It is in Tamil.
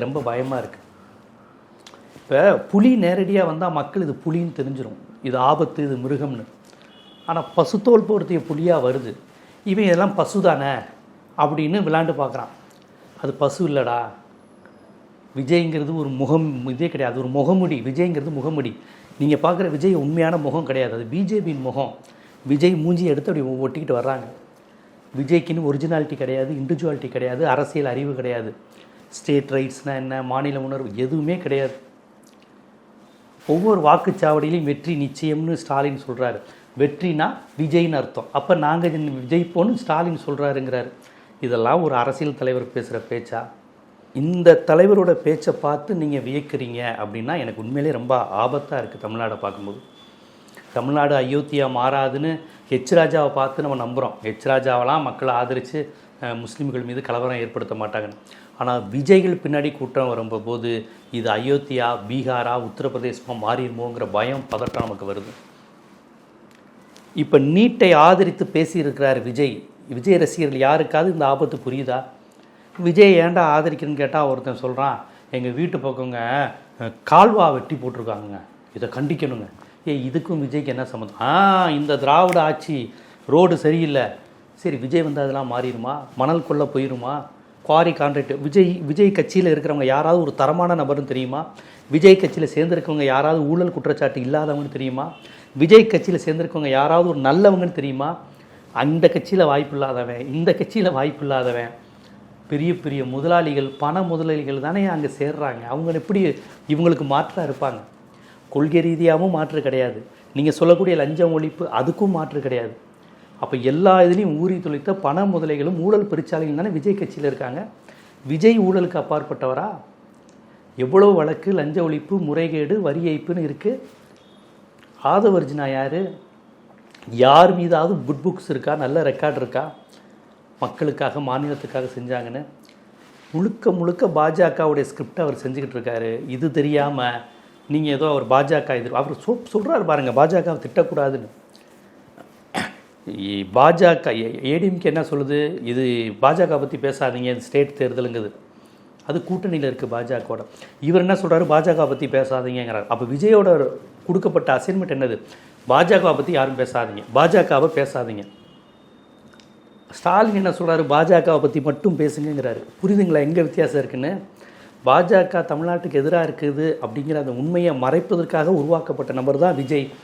ரொம்ப பயமாக இருக்குது. இப்போ புலி நேரடியாக வந்தால் மக்கள் இது புலின்னு தெரிஞ்சிடும், இது ஆபத்து, இது மிருகம்னு. ஆனால் பசுத்தோல் போர்த்திய புலியாக வருது, இவன் இதெல்லாம் பசு தானே அப்படின்னு விளாண்டு பார்க்குறான். அது பசு இல்லைடா, விஜய்ங்கிறது ஒரு முகம், இதே கிடையாது, ஒரு முகமுடி. விஜய்ங்கிறது முகமுடி. நீங்கள் பார்க்குற விஜய் உண்மையான முகம் கிடையாது, அது பிஜேபியின் முகம். விஜய் மூஞ்சி எடுத்து அப்படி ஒட்டிக்கிட்டு வர்றாங்க. விஜய்க்குன்னு ஒரிஜினாலிட்டி கிடையாது, இண்டிவிஜுவாலிட்டி கிடையாது, அரசியல் அறிவு கிடையாது, ஸ்டேட் ரைட்ஸ்னால் என்ன, மாநில உணர்வு எதுவுமே கிடையாது. ஒவ்வொரு வாக்குச்சாவடியிலையும் வெற்றி நிச்சயம்னு ஸ்டாலின் சொல்கிறாரு. வெற்றினா விஜய்னு அர்த்தம். அப்போ நாங்கள் விஜய் போன்னு ஸ்டாலின் சொல்கிறாருங்கிறாரு. இதெல்லாம் ஒரு அரசியல் தலைவர் பேசுகிற பேச்சா? இந்த தலைவரோட பேச்சை பார்த்து நீங்கள் வியக்கிறீங்க அப்படின்னா எனக்கு உண்மையிலே ரொம்ப ஆபத்தாக இருக்குது. தமிழ்நாடை பார்க்கும்போது தமிழ்நாடு அயோத்தியா மாறாதுன்னு ஹெச் ராஜாவை பார்த்து நம்ம நம்புகிறோம். ஹெச் ராஜாவெல்லாம் மக்களை ஆதரித்து முஸ்லீம்கள் மீது கலவரம் ஏற்படுத்த மாட்டாங்கன்னு. ஆனால் விஜய்கள் பின்னாடி கூட்டம் வரும்போது இது அயோத்தியா, பீகாரா, உத்தரப்பிரதேசமாக மாறிடுமோங்கிற பயம், பதட்டம் நமக்கு வருது. இப்போ நீட்டை ஆதரித்து பேசியிருக்கிறார் விஜய். விஜய் ரசிகர்கள் யாருக்காவது இந்த ஆபத்து புரியுதா? விஜய் ஏன்டா ஆதரிக்கிறேன்னு கேட்டால் ஒருத்தன் சொல்கிறான், எங்கள் வீட்டு பக்கங்க கால்வா வெட்டி போட்டிருக்காங்க, இதை கண்டிக்கணுங்க. இதுக்கும் விஜய்க்கு என்ன சம்மந்தம்? இந்த திராவிட ஆட்சி, ரோடு சரியில்லை. சரி, விஜய் வந்து அதெல்லாம் மாறிடுமா? மணல் கொள்ள போயிடுமா? Quarry contract. விஜய் கட்சியில் இருக்கிறவங்க யாராவது ஒரு தரமான நபர்னு தெரியுமா? விஜய் கட்சியில் சேர்ந்துருக்கவங்க யாராவது ஊழல் குற்றச்சாட்டு இல்லாதவங்கன்னு தெரியுமா? விஜய் கட்சியில் சேர்ந்துருக்கவங்க யாராவது ஒரு நல்லவங்கன்னு தெரியுமா? அந்த கட்சியில் வாய்ப்பு இல்லாதவன், இந்த கட்சியில் வாய்ப்பு இல்லாதவன், பெரிய பெரிய முதலாளிகள், பண முதலாளிகள் தானே அங்கே சேர்றாங்க. அவங்க எப்படி இவங்களுக்கு மாற்றாக இருப்பாங்க? கொள்கை ரீதியாகவும் மாற்று கிடையாது. நீங்கள் சொல்லக்கூடிய லஞ்சம் ஒழிப்பு, அதுக்கும் மாற்று கிடையாது. அப்போ எல்லா இதுலேயும் ஊறி துளைத்த பண முதலைகளும் ஊழல் பெருச்சாலைகள் தானே விஜய் கட்சியில் இருக்காங்க. விஜய் ஊழலுக்கு அப்பாற்பட்டவரா? எவ்வளோ வழக்கு, லஞ்ச ஒழிப்பு, முறைகேடு, வரி ஏய்ப்புன்னு இருக்குது. ஆதவர்ஜினா யார்? யார் மீதாவது குட் புக்ஸ் இருக்கா, நல்ல ரெக்கார்டு இருக்கா, மக்களுக்காக மாநிலத்துக்காக செஞ்சாங்கன்னு? முழுக்க முழுக்க பாஜகவுடைய ஸ்கிரிப்ட் அவர் செஞ்சுக்கிட்டு இருக்காரு. இது தெரியாமல் நீங்கள் ஏதோ அவர் பாஜக இது அவர் சொல்கிறாரு பாருங்கள், பாஜகவை திட்டக்கூடாதுன்னு. பாஜக ஏடிஎம்கே என்ன சொல்லுது? இது பாஜக பற்றி பேசாதீங்க, இது ஸ்டேட் தேர்தலுங்குது. அது கூட்டணியில் இருக்குது பாஜகவோட. இவர் என்ன சொல்கிறாரு? பாஜக பற்றி பேசாதீங்கிறார். அப்போ விஜயோட கொடுக்கப்பட்ட அசைன்மெண்ட் என்னது? பாஜகவை பற்றி யாரும் பேசாதீங்க, பாஜகவை பேசாதீங்க. ஸ்டாலின் என்ன சொல்கிறாரு? பாஜகவை பற்றி மட்டும் பேசுங்கிறாரு. புரியுதுங்களா எங்கே வித்தியாசம் இருக்குன்னு? பாஜக தமிழ்நாட்டுக்கு எதிராக இருக்குது அப்படிங்கிற அந்த உண்மையை மறைப்பதற்காக உருவாக்கப்பட்ட நபர் தான் விஜய்.